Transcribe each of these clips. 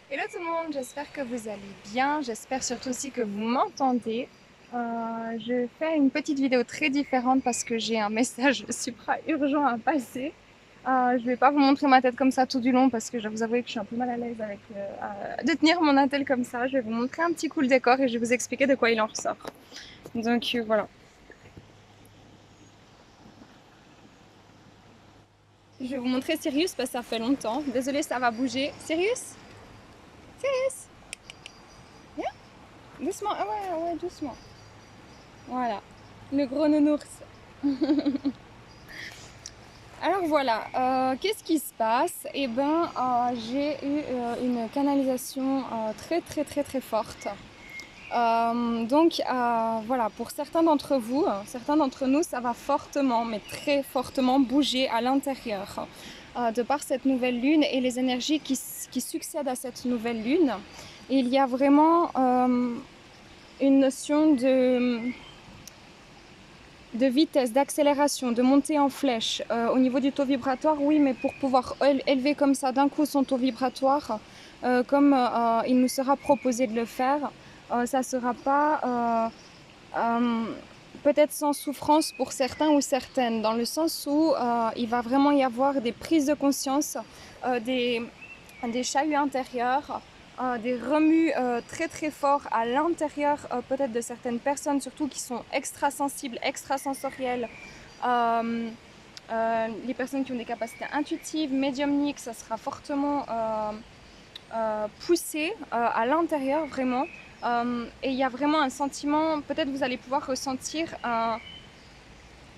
Hello tout le monde, j'espère que vous allez bien, j'espère surtout aussi que vous m'entendez. Je fais une petite vidéo très différente parce que j'ai un message supra urgent à passer. Je vais pas vous montrer ma tête comme ça tout du long parce que je vais vous avouer que je suis un peu mal à l'aise avec de tenir mon attel comme ça. Je vais vous montrer un petit coup le décor et je vais vous expliquer de quoi il en ressort. Donc voilà. Je vais vous montrer Sirius parce que ça fait longtemps. Désolée, ça va bouger. Sirius? Sirius? Viens, doucement. Ah ouais, ouais, doucement. Voilà, le gros nounours. Alors voilà, qu'est-ce qui se passe? Eh ben, j'ai eu une canalisation très forte. Voilà, pour certains d'entre vous, certains d'entre nous, ça va fortement, mais très fortement bouger à l'intérieur. De par cette nouvelle lune et les énergies qui succèdent à cette nouvelle lune, il y a vraiment une notion de vitesse, d'accélération, de montée en flèche. Au niveau du taux vibratoire, oui, mais pour pouvoir élever comme ça d'un coup son taux vibratoire, comme il nous sera proposé de le faire, ça ne sera pas peut-être sans souffrance pour certains ou certaines, dans le sens où il va vraiment y avoir des prises de conscience, des chahuts intérieurs, des remues très forts à l'intérieur peut-être de certaines personnes, surtout qui sont extrasensibles, extrasensorielles. Les personnes qui ont des capacités intuitives, médiumniques, ça sera fortement poussé à l'intérieur vraiment. Et il y a vraiment un sentiment, peut-être vous allez pouvoir ressentir un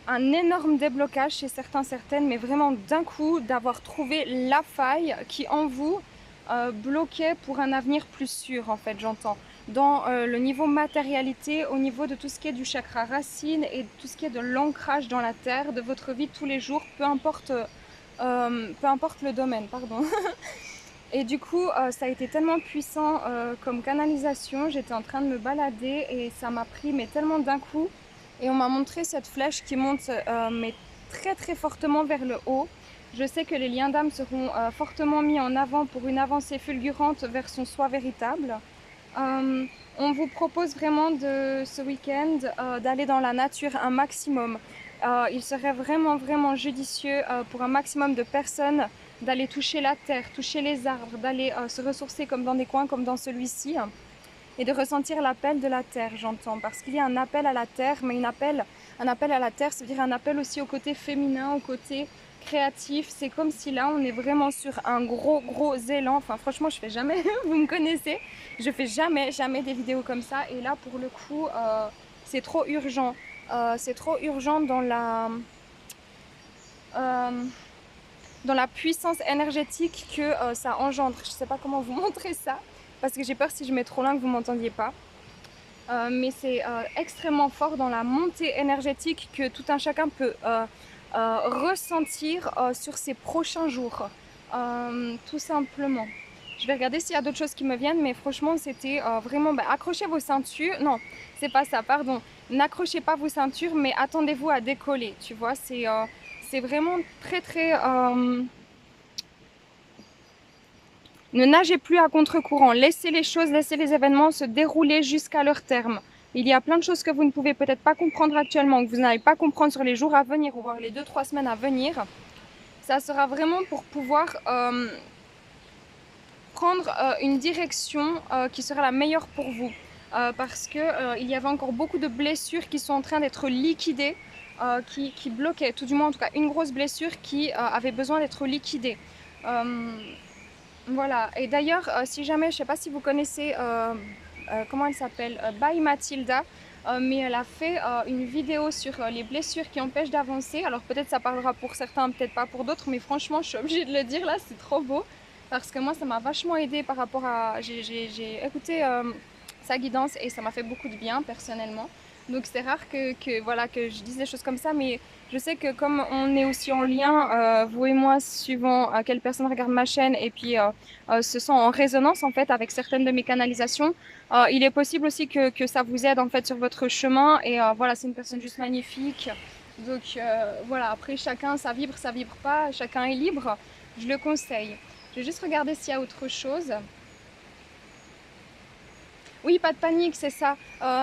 énorme déblocage chez certains, certaines, mais vraiment d'un coup d'avoir trouvé la faille qui en vous bloquait pour un avenir plus sûr, en fait, j'entends. Dans le niveau matérialité, au niveau de tout ce qui est du chakra racine et tout ce qui est de l'ancrage dans la terre, de votre vie de tous les jours, peu importe le domaine, pardon. Et du coup, ça a été tellement puissant comme canalisation. J'étais en train de me balader et ça m'a pris mais tellement d'un coup. Et on m'a montré cette flèche qui monte mais très fortement vers le haut. Je sais que les liens d'âme seront fortement mis en avant pour une avancée fulgurante vers son soi véritable. Euh, on vous propose vraiment de ce week-end d'aller dans la nature un maximum. Il serait vraiment judicieux pour un maximum de personnes d'aller toucher la terre, toucher les arbres, d'aller se ressourcer comme dans des coins comme dans celui-ci et de ressentir l'appel de la terre, j'entends, parce qu'il y a un appel à la terre, mais un appel à la terre, ça veut dire un appel aussi au côté féminin, au côté créatif. C'est comme si là, on est vraiment sur un gros élan. Enfin, franchement, je fais jamais, vous me connaissez, je fais jamais des vidéos comme ça. Et là, pour le coup, c'est trop urgent. C'est trop urgent euh, dans la puissance énergétique que ça engendre. Je ne sais pas comment vous montrer ça, parce que j'ai peur si je mets trop loin que vous ne m'entendiez pas. Mais c'est extrêmement fort dans la montée énergétique que tout un chacun peut ressentir sur ces prochains jours, tout simplement. Je vais regarder s'il y a d'autres choses qui me viennent, mais franchement, c'était vraiment... accrochez vos ceintures. Non, c'est pas ça, pardon. N'accrochez pas vos ceintures, mais attendez-vous à décoller, tu vois. C'est vraiment très... Ne nagez plus à contre-courant, laissez les choses, laissez les événements se dérouler jusqu'à leur terme. Il y a plein de choses que vous ne pouvez peut-être pas comprendre actuellement, que vous n'allez pas comprendre sur les jours à venir ou voir les 2-3 semaines à venir. Ça sera vraiment pour pouvoir prendre une direction qui sera la meilleure pour vous. Parce que il y avait encore beaucoup de blessures qui sont en train d'être liquidées, qui bloquaient, tout du moins en tout cas une grosse blessure qui avait besoin d'être liquidée. Voilà, et d'ailleurs, si jamais, je ne sais pas si vous connaissez, comment elle s'appelle, By Mathilda, mais elle a fait une vidéo sur les blessures qui empêchent d'avancer. Alors peut-être ça parlera pour certains, peut-être pas pour d'autres, mais franchement, je suis obligée de le dire là, c'est trop beau. Parce que moi, ça m'a vachement aidé par rapport à... J'ai écouté sa guidance et ça m'a fait beaucoup de bien personnellement. Donc c'est rare voilà, que je dise des choses comme ça, mais je sais que comme on est aussi en lien, vous et moi, suivant quelle personne regarde ma chaîne, et puis se sent en résonance en fait avec certaines de mes canalisations, il est possible aussi que ça vous aide en fait sur votre chemin. Et voilà, c'est une personne juste magnifique. Donc voilà, après chacun ça vibre pas, chacun est libre. Je le conseille. Je vais juste regarder s'il y a autre chose. Oui, pas de panique, c'est ça.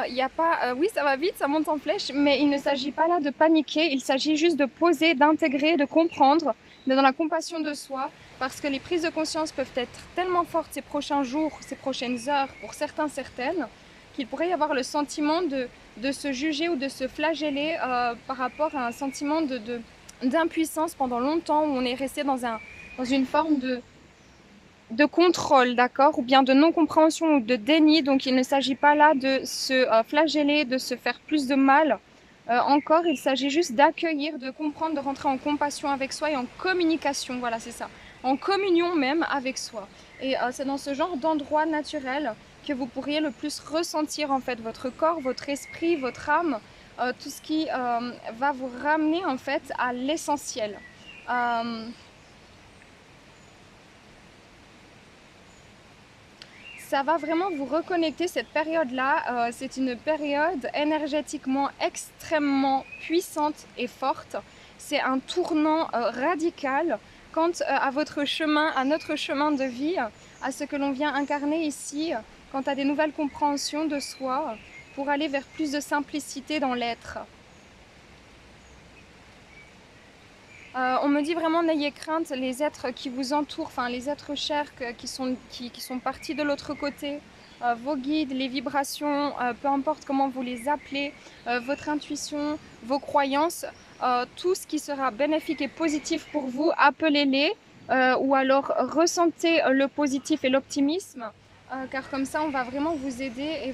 Y a pas, oui, ça va vite, ça monte en flèche, mais il ne s'agit pas là de paniquer, il s'agit juste de poser, d'intégrer, de comprendre, d'être dans la compassion de soi, parce que les prises de conscience peuvent être tellement fortes ces prochains jours, ces prochaines heures, pour certains, certaines, qu'il pourrait y avoir le sentiment de se juger ou de se flageller par rapport à un sentiment d'impuissance pendant longtemps, où on est resté dans une forme de contrôle, d'accord, ou bien de non-compréhension ou de déni. Donc il ne s'agit pas là de se flageller, de se faire plus de mal. Encore, il s'agit juste d'accueillir, de comprendre, de rentrer en compassion avec soi et en communication, voilà, c'est ça, en communion même avec soi. Et c'est dans ce genre d'endroit naturel que vous pourriez le plus ressentir en fait votre corps, votre esprit, votre âme, tout ce qui va vous ramener en fait à l'essentiel. Euh, Ça va vraiment vous reconnecter cette période-là. C'est une période énergétiquement extrêmement puissante et forte. C'est un tournant radical quant à votre chemin, à notre chemin de vie, à ce que l'on vient incarner ici, quant à des nouvelles compréhensions de soi, pour aller vers plus de simplicité dans l'être. On me dit vraiment n'ayez crainte, les êtres qui vous entourent, enfin les êtres chers qui sont partis de l'autre côté, vos guides, les vibrations, peu importe comment vous les appelez, votre intuition, vos croyances, tout ce qui sera bénéfique et positif pour vous, appelez-les ou alors ressentez le positif et l'optimisme, car comme ça on va vraiment vous aider et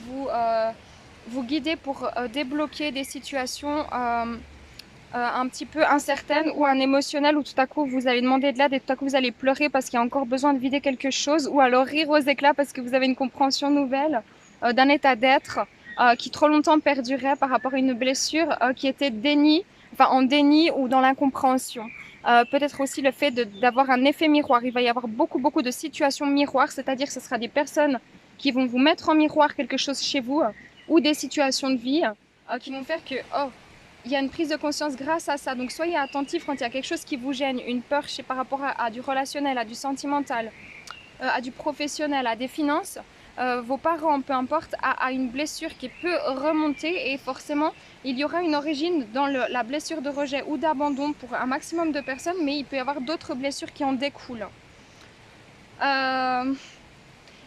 vous guider pour débloquer des situations un petit peu incertaine ou un émotionnel où tout à coup vous allez demander de l'aide et tout à coup vous allez pleurer parce qu'il y a encore besoin de vider quelque chose ou alors rire aux éclats parce que vous avez une compréhension nouvelle d'un état d'être qui trop longtemps perdurait par rapport à une blessure qui était en déni ou dans l'incompréhension. Peut-être aussi le fait d'avoir un effet miroir. Il va y avoir beaucoup de situations miroirs, c'est-à-dire que ce sera des personnes qui vont vous mettre en miroir quelque chose chez vous ou des situations de vie qui vont faire que, oh, il y a une prise de conscience grâce à ça. Donc soyez attentifs quand il y a quelque chose qui vous gêne, une peur par rapport à du relationnel, à du sentimental, à du professionnel, à des finances. Vos parents, peu importe, à une blessure qui peut remonter et forcément il y aura une origine dans la blessure de rejet ou d'abandon pour un maximum de personnes, mais il peut y avoir d'autres blessures qui en découlent.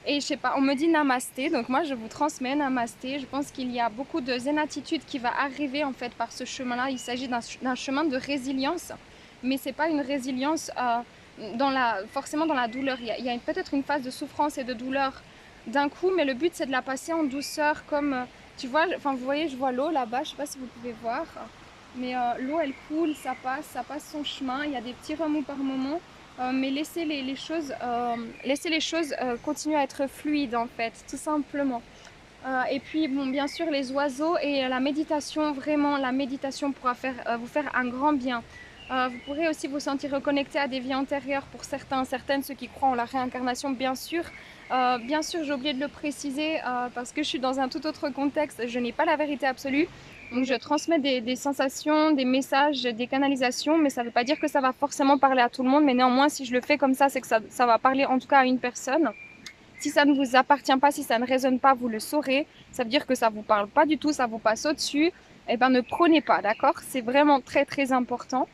Et je sais pas, on me dit namasté, donc moi je vous transmets namasté. Je pense qu'il y a beaucoup de zénatitude qui va arriver en fait par ce chemin-là. Il s'agit d'un chemin de résilience, mais c'est pas une résilience forcément dans la douleur. Il y a peut-être une phase de souffrance et de douleur d'un coup, mais le but c'est de la passer en douceur, comme tu vois, enfin vous voyez, je vois l'eau là-bas, je sais pas si vous pouvez voir, mais l'eau elle coule, ça passe son chemin. Il y a des petits remous par moment. Mais laissez les choses continuer à être fluides en fait, tout simplement. Et puis bon, bien sûr les oiseaux et la méditation, vraiment la méditation pourra vous faire un grand bien. Vous pourrez aussi vous sentir reconnecté à des vies antérieures pour certaines, ceux qui croient en la réincarnation bien sûr. Bien sûr, j'ai oublié de le préciser parce que je suis dans un tout autre contexte, je n'ai pas la vérité absolue. Donc je transmets des sensations, des messages, des canalisations, mais ça ne veut pas dire que ça va forcément parler à tout le monde. Mais néanmoins, si je le fais comme ça, c'est que ça va parler en tout cas à une personne. Si ça ne vous appartient pas, si ça ne résonne pas, vous le saurez. Ça veut dire que ça ne vous parle pas du tout, ça vous passe au-dessus. Eh ben ne prenez pas, d'accord? C'est vraiment très important.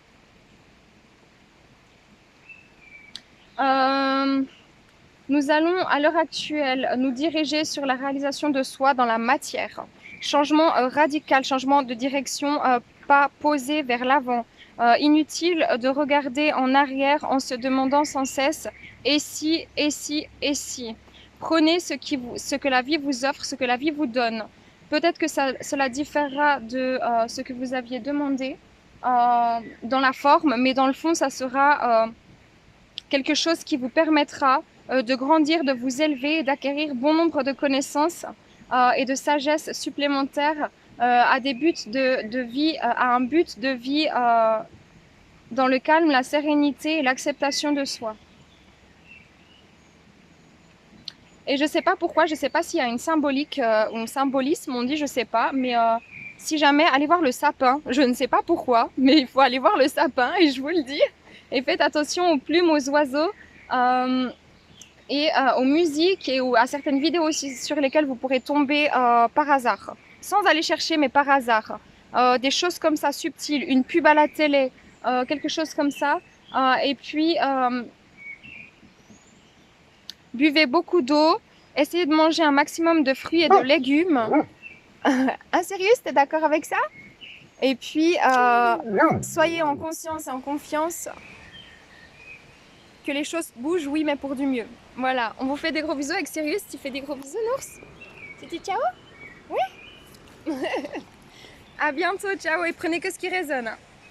Nous allons à l'heure actuelle nous diriger sur la réalisation de soi dans la matière. Changement radical, changement de direction, pas posé vers l'avant. Inutile de regarder en arrière en se demandant sans cesse et si, et si, et si. Prenez ce que la vie vous offre, ce que la vie vous donne. Peut-être que cela différera de ce que vous aviez demandé dans la forme, mais dans le fond, ça sera quelque chose qui vous permettra de grandir, de vous élever et d'acquérir bon nombre de connaissances et de sagesse supplémentaires à des buts de vie, à un but de vie dans le calme, la sérénité et l'acceptation de soi. Et je ne sais pas pourquoi, je ne sais pas s'il y a une symbolique ou un symbolisme, on dit, je ne sais pas, mais si jamais, allez voir le sapin. Je ne sais pas pourquoi, mais il faut aller voir le sapin et je vous le dis. Et faites attention aux plumes, aux oiseaux. et aux musiques et à certaines vidéos aussi sur lesquelles vous pourrez tomber par hasard, sans aller chercher, mais par hasard. Des choses comme ça, subtiles, une pub à la télé, quelque chose comme ça. Et puis, buvez beaucoup d'eau, essayez de manger un maximum de fruits et de légumes. Ah, sérieux, t'es d'accord avec ça? Et puis, soyez en conscience et en confiance que les choses bougent, oui, mais pour du mieux. Voilà, on vous fait des gros bisous avec Sirius. Tu fais des gros bisous, l'ours? Tu dis ciao? Oui. À bientôt, ciao, et prenez que ce qui résonne.